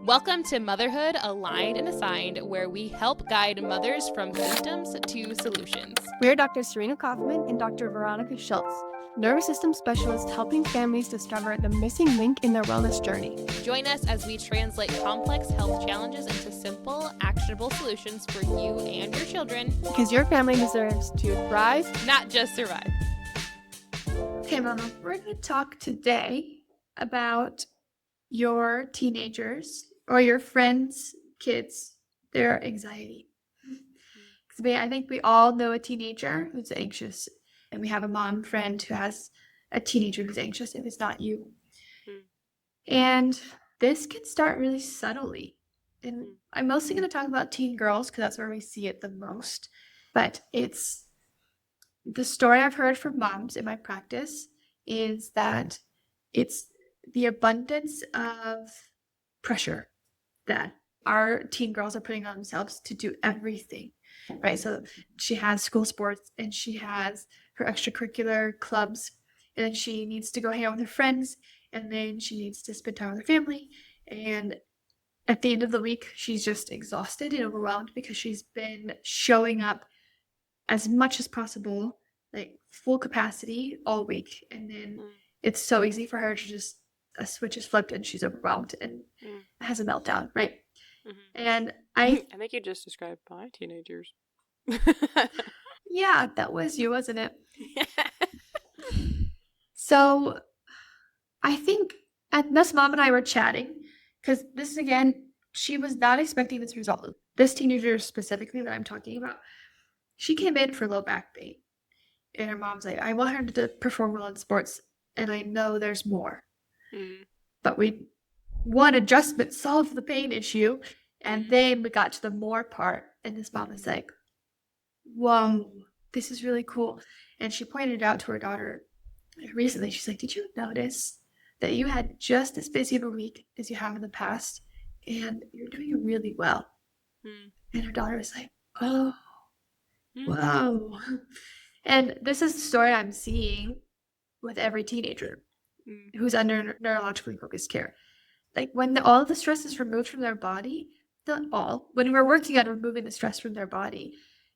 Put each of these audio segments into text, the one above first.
Welcome to Motherhood, Aligned and Assigned, where we help guide mothers from symptoms to solutions. We're Dr. Serena Kaufman and Dr. Veronica Schultz, nervous system specialists helping families discover the missing link in their wellness journey. Join us as we translate complex health challenges into simple, actionable solutions for you and your children. Because your family deserves to thrive, not just survive. Okay, Mama, we're going to talk today about your teenagers or your friends' kids, their anxiety. Because I think we all know a teenager who's anxious, and we have a mom friend who has a teenager who's anxious if it's not you. And this can start really subtly. And I'm mostly going to talk about teen girls because that's where we see it the most. But it's the story I've heard from moms in my practice is that it's the abundance of pressure that our teen girls are putting on themselves to do everything, right? So she has school sports and she has her extracurricular clubs, and then she needs to go hang out with her friends, and then she needs to spend time with her family. And at the end of the week, she's just exhausted and overwhelmed because she's been showing up as much as possible, like full capacity all week. And then it's so easy for her to just, a switch is flipped and she's overwhelmed and has a meltdown, right? And I think you just described my teenagers. Yeah, that was you, wasn't it? So I think, and this mom and I were chatting, because this, again, she was not expecting this result. This teenager specifically that I'm talking about, she came in for low back pain. And her mom's like, I want her to perform well in sports, and I know there's more. But one adjustment solved the pain issue, and then we got to the more part, and this mom was like, whoa, this is really cool. And she pointed out to her daughter recently, she's like, did you notice that you had just as busy of a week as you have in the past, and you're doing really well? And her daughter was like, oh, wow. And this is the story I'm seeing with every teenager who's under neurologically focused care. Like when all of the stress is removed from their body, not all, when we're working on removing the stress from their body,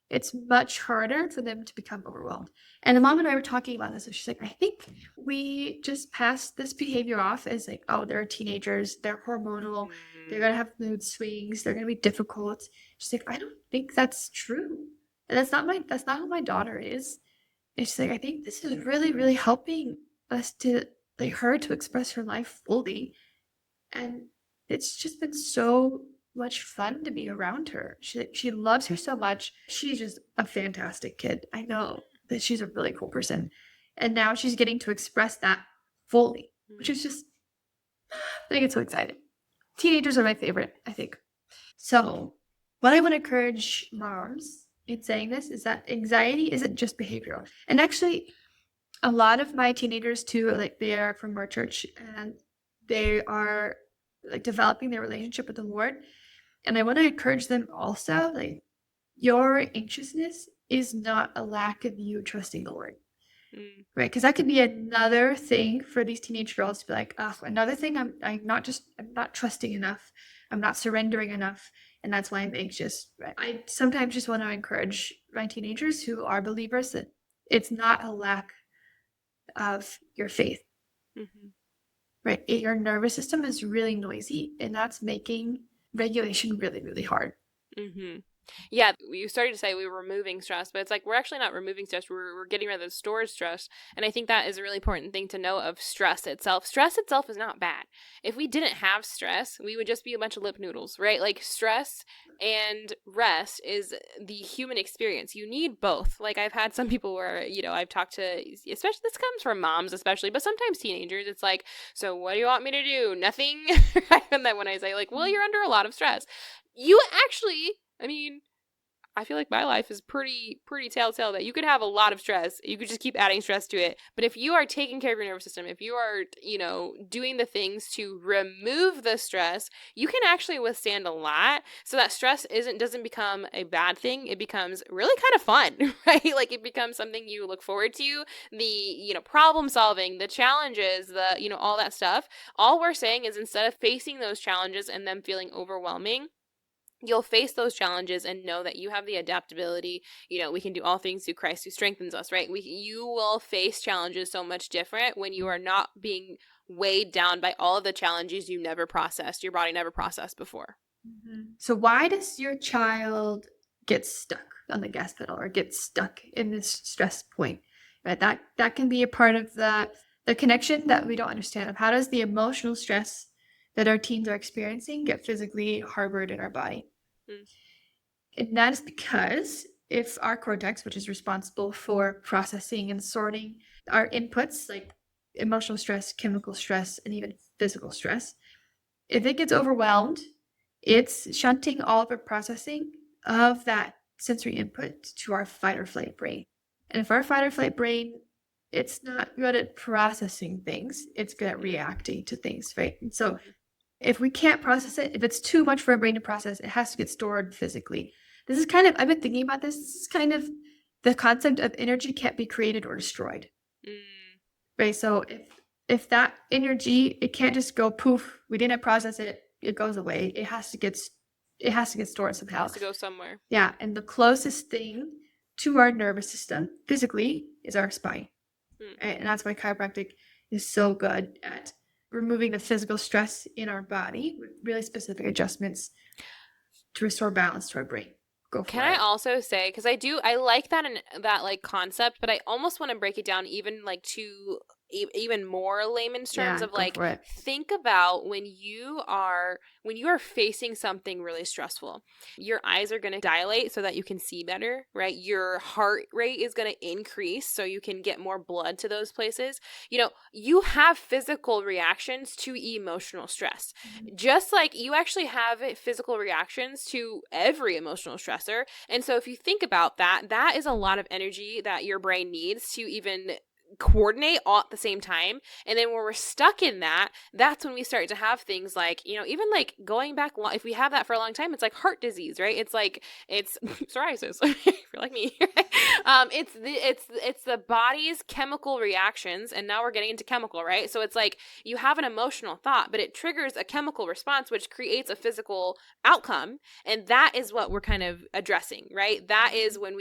it's much harder for them to become overwhelmed. And the mom and I were talking about this, and she's like, I think we just passed this behavior off as like, oh, they're teenagers, they're hormonal, they're going to have mood swings, they're going to be difficult. She's like, I don't think that's true. And that's not how my daughter is. And she's like, I think this is really, really helping us to, like, her to express her life fully. And it's just been so much fun to be around her. She loves her so much. She's just a fantastic kid. I know that she's a really cool person. And now she's getting to express that fully, which is just, I get so excited. Teenagers are my favorite, I think. So what I want to encourage moms in saying this is that anxiety isn't just behavioral. And actually, a lot of my teenagers too, like they are from our church and they are like developing their relationship with the Lord. And I want to encourage them also, like, your anxiousness is not a lack of you trusting the Lord. Right? Because that could be another thing for these teenage girls to be like, oh, another thing, I'm not trusting enough. I'm not surrendering enough. And that's why I'm anxious. Right? I sometimes just want to encourage my teenagers who are believers that it's not a lack of your faith. Right? Your nervous system is really noisy, and that's making regulation really, really hard. Yeah, you started to say we were removing stress, but it's like we're actually not removing stress. We're getting rid of the stored stress. And I think that is a really important thing to know of stress itself. Stress itself is not bad. If we didn't have stress, we would just be a bunch of lip noodles, right? Like stress and rest is the human experience. You need both. Like I've had some people where, I've talked to, especially this comes from moms especially, but sometimes teenagers, it's like, so what do you want me to do? Nothing. And then when I say like, well, you're under a lot of stress. You actually, I feel like my life is pretty telltale that you could have a lot of stress. You could just keep adding stress to it. But if you are taking care of your nervous system, if you are, doing the things to remove the stress, you can actually withstand a lot. So that stress doesn't become a bad thing. It becomes really kind of fun, right? Like it becomes something you look forward to. The, problem solving, the challenges, the, all that stuff. All we're saying is instead of facing those challenges and them feeling overwhelming, you'll face those challenges and know that you have the adaptability. We can do all things through Christ who strengthens us, right? You will face challenges so much different when you are not being weighed down by all of the challenges your body never processed before. Mm-hmm. So why does your child get stuck on the gas pedal or get stuck in this stress point? Right? That can be a part of the connection that we don't understand of how does the emotional stress that our teens are experiencing get physically harbored in our body. And that is because if our cortex, which is responsible for processing and sorting our inputs like emotional stress, chemical stress, and even physical stress, if it gets overwhelmed, it's shunting all of our processing of that sensory input to our fight or flight brain. And if our fight or flight brain, it's not good at processing things, it's good at reacting to things, right? And so if we can't process it, if it's too much for our brain to process, it has to get stored physically. This is kind of, I've been thinking about this. This is kind of the concept of energy can't be created or destroyed. Right? So if that energy, it can't just go poof, we didn't process it, it goes away. It has to get stored somehow. It has to go somewhere. Yeah. And the closest thing to our nervous system physically is our spine. Right? And that's why chiropractic is so good at removing the physical stress in our body with really specific adjustments to restore balance to our brain. Can I also say, because I like that that like concept, but I almost want to break it down even like to even more layman's terms of like, think about when you are facing something really stressful, your eyes are going to dilate so that you can see better, right? Your heart rate is going to increase so you can get more blood to those places. You have physical reactions to emotional stress, just like you actually have physical reactions to every emotional stressor. And so if you think about that is a lot of energy that your brain needs to even coordinate all at the same time. And then when we're stuck in that's when we start to have things like, even like going back, if we have that for a long time, it's like heart disease, right? It's like, it's psoriasis, if you're like me. It's the body's chemical reactions. And now we're getting into chemical, right? So it's like you have an emotional thought, but it triggers a chemical response, which creates a physical outcome. And that is what we're kind of addressing, right? That is when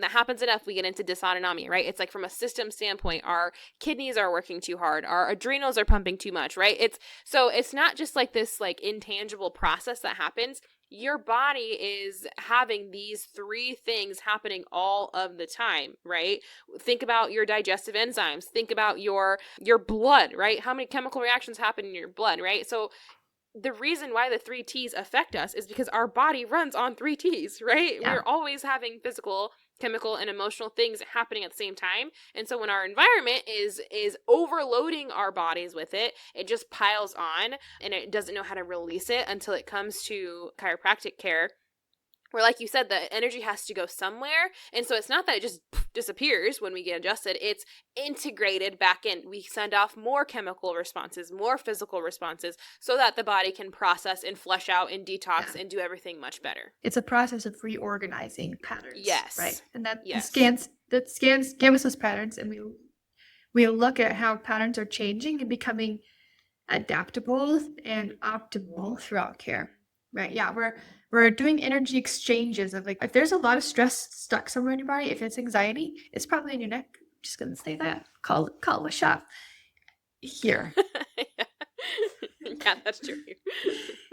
that happens enough, we get into dysautonomia, right? It's like from a system standpoint, our kidneys are working too hard, our adrenals are pumping too much, right? It's not just like this like intangible process that happens. Your body is having these three things happening all of the time, right? Think about your digestive enzymes, think about your blood, right? How many chemical reactions happen in your blood, right? So the reason why the 3 T's affect us is because our body runs on 3 T's, right? Yeah. We're always having physical, chemical, and emotional things happening at the same time. And so when our environment is overloading our bodies with it, it just piles on and it doesn't know how to release it until it comes to chiropractic care. Where, like you said, the energy has to go somewhere. And so it's not that it just disappears when we get adjusted. It's integrated back in. We send off more chemical responses, more physical responses, so that the body can process and flush out and detox and do everything much better. It's a process of reorganizing patterns. Yes. Right. And the scans give us those patterns, and we look at how patterns are changing and becoming adaptable and optimal throughout care. Right. Yeah. We're doing energy exchanges of like, if there's a lot of stress stuck somewhere in your body, if it's anxiety, it's probably in your neck. I'm just going to say that. Call a shot here. Yeah, that's true.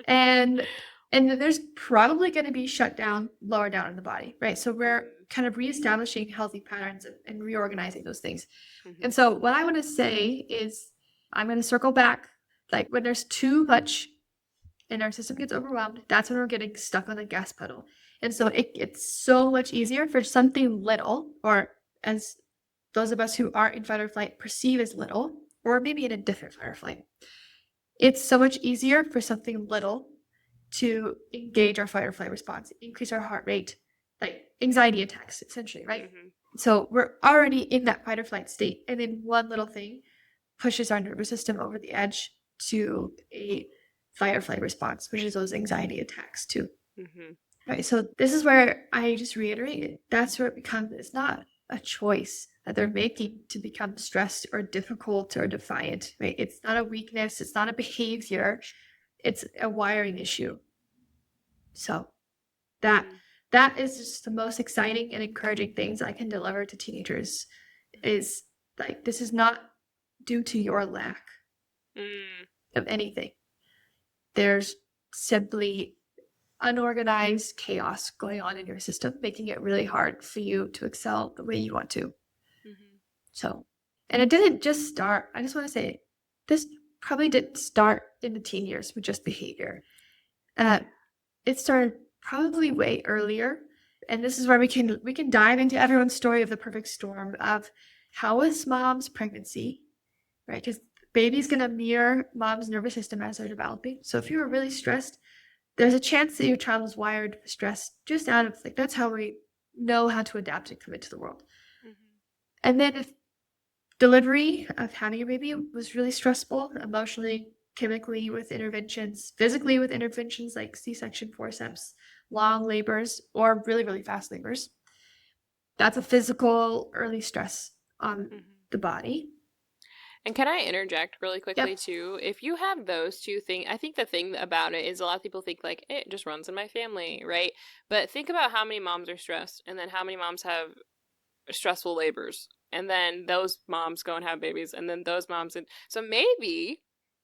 And there's probably going to be shut down lower down in the body, right? So we're kind of reestablishing healthy patterns and reorganizing those things. Mm-hmm. And so what I want to say is I'm going to circle back. Like when there's too much and our system gets overwhelmed, that's when we're getting stuck on the gas pedal. And so it's so much easier for something little, or as those of us who are in fight or flight perceive as little, or maybe in a different fight or flight. It's so much easier for something little to engage our fight or flight response, increase our heart rate, like anxiety attacks, essentially, right? Mm-hmm. So we're already in that fight or flight state, and then one little thing pushes our nervous system over the edge to a fight or flight response, which is those anxiety attacks too. Mm-hmm. Right. So this is where I just reiterate it. That's where it becomes, it's not a choice that they're making to become stressed or difficult or defiant, right? It's not a weakness. It's not a behavior. It's a wiring issue. So that is just the most exciting and encouraging things I can deliver to teenagers is like, this is not due to your lack of anything. There's simply unorganized chaos going on in your system, making it really hard for you to excel the way you want to. Mm-hmm. So, and it didn't just start, I just want to say, this probably didn't start in the teen years with just behavior. It started probably way earlier. And this is where we can dive into everyone's story of the perfect storm of how is mom's pregnancy, right? Because baby's going to mirror mom's nervous system as they're developing. So if you were really stressed, there's a chance that your child was wired for stress just out of, like, that's how we know how to adapt and commit to the world. Mm-hmm. And then if delivery of having a baby was really stressful, emotionally, chemically with interventions, physically with interventions like C-section, forceps, long labors, or really, really fast labors, that's a physical early stress on the body. And can I interject really quickly Yep. too? If you have those two things, I think the thing about it is a lot of people think like it just runs in my family, right? But think about how many moms are stressed and then how many moms have stressful labors. And then those moms go and have babies and then those moms. And so maybe,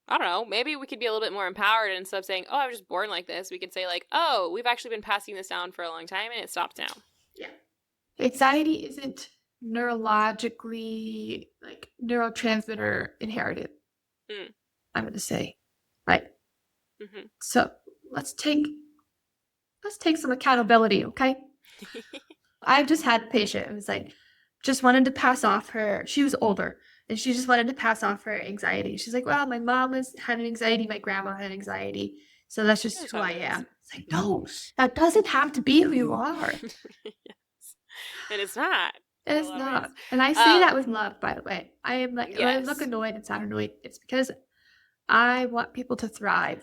I don't know, maybe we could be a little bit more empowered and instead of saying, oh, I was just born like this, we could say like, oh, we've actually been passing this down for a long time and it stops now. Yeah. Anxiety isn't neurologically, like, neurotransmitter inherited. I'm going to say, right? Mm-hmm. So let's take some accountability, okay? I've just had a patient who was like, just wanted to pass off her, she was older, and she just wanted to pass off her anxiety. She's like, well, my mom had anxiety, my grandma had anxiety, so that's just who I am. It's like, no, that doesn't have to be who you are. Yes. And it's not. It's not. And I say that with love, by the way. I am like, when I look Yes. annoyed and sound annoyed, it's because I want people to thrive.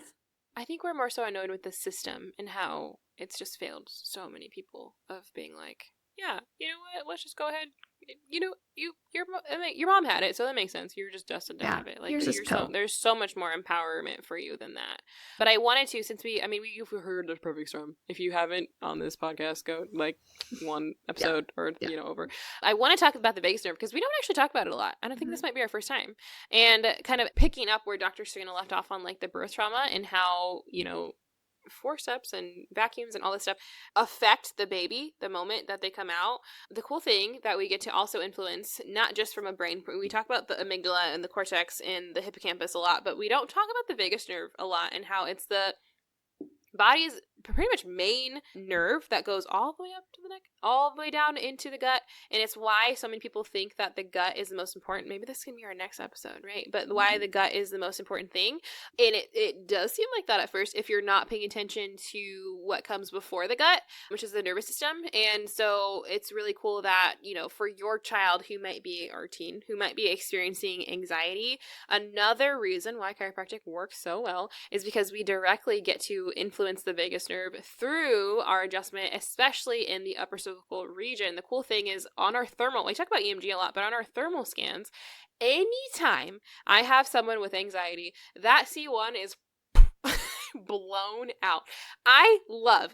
I think we're more so annoyed with the system and how it's just failed so many people of being like, yeah, you know what? Let's just go ahead. You know, your mom had it, so that makes sense. You're just destined to have it. Like, there's so much more empowerment for you than that. But I wanted to, since you've heard of Perfect Storm. If you haven't on this podcast, go like one episode or over. I want to talk about the vagus nerve because we don't actually talk about it a lot. I don't think this might be our first time. And kind of picking up where Dr. Serena left off on like the birth trauma and how forceps and vacuums and all this stuff affect the baby the moment that they come out. The cool thing that we get to also influence, not just from a brain, we talk about the amygdala and the cortex and the hippocampus a lot, but we don't talk about the vagus nerve a lot and how it's the body's pretty much main nerve that goes all the way up to the neck, all the way down into the gut. And it's why so many people think that the gut is the most important. Maybe this can be our next episode, right? But why the gut is the most important thing. And it does seem like that at first if you're not paying attention to what comes before the gut, which is the nervous system. And so it's really cool that, for your child who might be, or teen, who might be experiencing anxiety, another reason why chiropractic works so well is because we directly get to influence the vagus nerve through our adjustment, especially in the upper cervical region. The cool thing is on our thermal, we talk about EMG a lot, but on our thermal scans, anytime I have someone with anxiety, that C1 is blown out.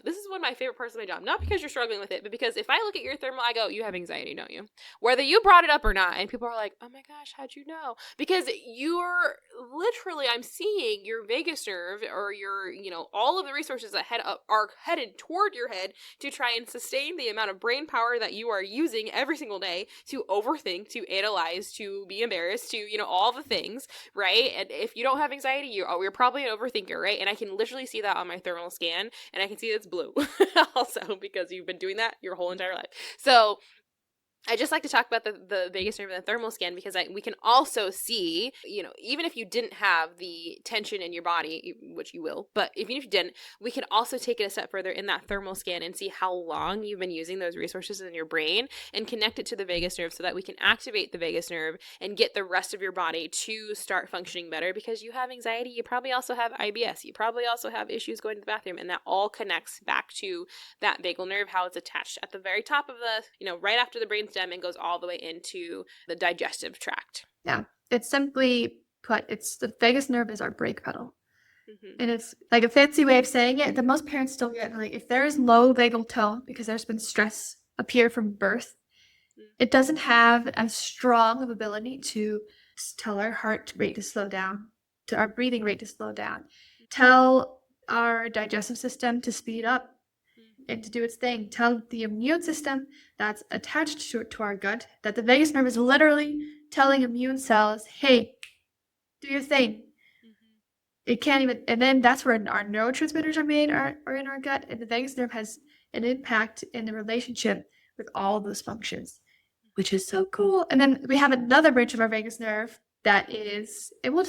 This is one of my favorite parts of my job, not because you're struggling with it, but because if I look at your thermal, I go, you have anxiety, don't you? Whether you brought it up or not. And people are like, oh my gosh, how'd you know? Because I'm seeing your vagus nerve or your, all of the resources that are headed toward your head to try and sustain the amount of brain power that you are using every single day to overthink, to analyze, to be embarrassed, to, all the things, right? And if you don't have anxiety, you're probably an overthinker, right? And I can literally see that on my thermal scan, and I can see it's blue also because you've been doing that your whole entire life. So I just like to talk about the vagus nerve and the thermal scan because we can also see, even if you didn't have the tension in your body, which you will, but even if you didn't, we can also take it a step further in that thermal scan and see how long you've been using those resources in your brain and connect it to the vagus nerve so that we can activate the vagus nerve and get the rest of your body to start functioning better because you have anxiety. You probably also have IBS. You probably also have issues going to the bathroom, and that all connects back to that vagal nerve, how it's attached at the very top of the, right after the brainstem and goes all the way into the digestive tract. Yeah. It's simply put, it's the vagus nerve is our brake pedal. Mm-hmm. And it's like a fancy way of saying it that most parents don't get. Like if there is low vagal tone because there's been stress appear from birth, it doesn't have as strong of ability to tell our heart rate to slow down, to our breathing rate to slow down, tell our digestive system to speed up and to do its thing, tell the immune system that's attached to our gut that the vagus nerve is literally telling immune cells, hey, do your thing. It can't even, and then that's where our neurotransmitters are made, are in our gut, and the vagus nerve has an impact in the relationship with all of those functions, which is so cool. And then we have another branch of our vagus nerve that is, and we'll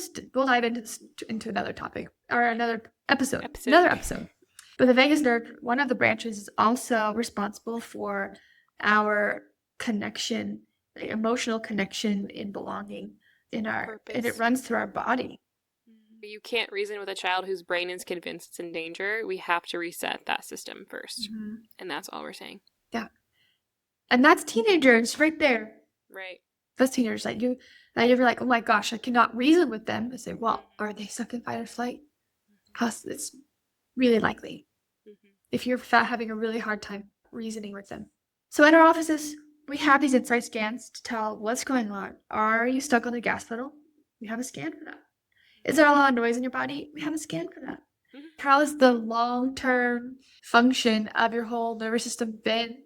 dive into another topic or another episode. But the vagus nerve, one of the branches, is also responsible for our connection, the emotional connection in belonging in our purpose. And it runs through our body. You can't reason with a child whose brain is convinced it's in danger. We have to reset that system first. Mm-hmm. And that's all we're saying. Yeah. And that's teenagers right there. Right. Those teenagers that you're like, oh my gosh, I cannot reason with them. I say, well, are they stuck in fight or flight? It's really likely. Mm-hmm. If you're having a really hard time reasoning with them. So in our offices, we have these insight scans to tell what's going on. Are you stuck on the gas pedal? We have a scan for that. Is there a lot of noise in your body? We have a scan for that. Mm-hmm. How has the long-term function of your whole nervous system been,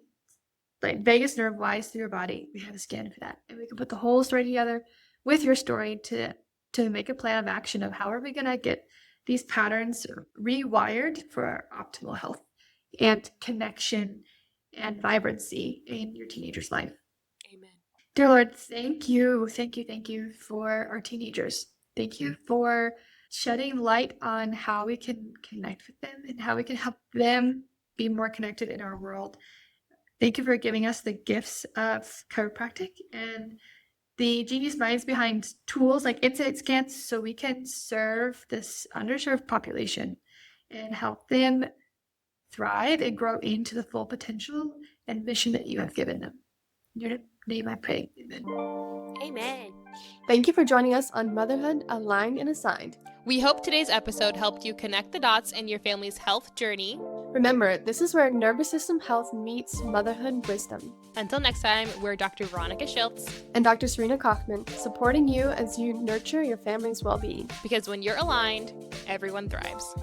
like vagus nerve-wise, through your body? We have a scan for that. And we can put the whole story together with your story to make a plan of action of how are we going to get these patterns rewired for our optimal health and connection and vibrancy in your teenager's life. Amen. Dear Lord, thank you for our teenagers. Thank you for shedding light on how we can connect with them and how we can help them be more connected in our world. Thank you for giving us the gifts of chiropractic and the genius minds behind tools like insight scans so we can serve this underserved population and help them thrive and grow into the full potential and mission that you have given them. In your name I pray. Amen. Amen. Thank you for joining us on Motherhood, Aligned and Assigned. We hope today's episode helped you connect the dots in your family's health journey. Remember, this is where nervous system health meets motherhood wisdom. Until next time, we're Dr. Veronica Schiltz and Dr. Serena Kaufman, supporting you as you nurture your family's well-being. Because when you're aligned, everyone thrives.